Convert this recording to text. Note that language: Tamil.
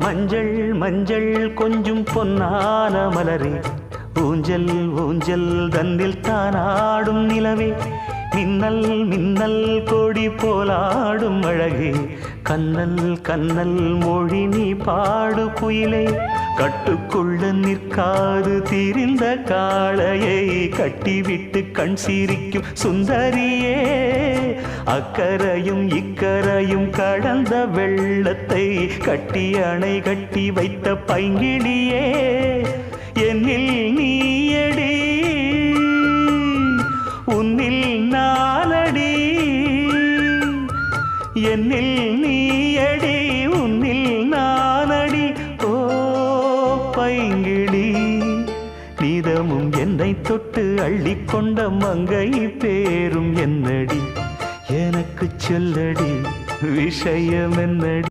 மஞ்சள் மஞ்சள் கொஞ்சம் பொன்னான மலரே, ஊஞ்சல் ஊஞ்சல் தன்னில் தானாடும் நிலவே, மின்னல் மின்னல் கொடி போலாடும் அழகே, கண்ணல் கண்ணல் மொழி நீ பாடு குயிலே, கட்டுக்குள்ள நிற்காது திரிந்த காளையை கட்டிவிட்டு கண் சிரிக்கும் சுந்தரியே, அக்கரையும் இக்கரையும் கடந்த வெள்ளத்தை கட்டி அணை கட்டி வைத்த பைங்கிளியே, என்னில் நீயடி உன்னில் நானடி, என்னில் நீயடி உன்னில் நானடி. ஓ பைங்கிளி, நீதமும் என்னை தொட்டு அள்ளிக்கொண்ட மங்கை பேரும் என்னடி, எனக்கு சொல்லடி விஷயம் என்னடி.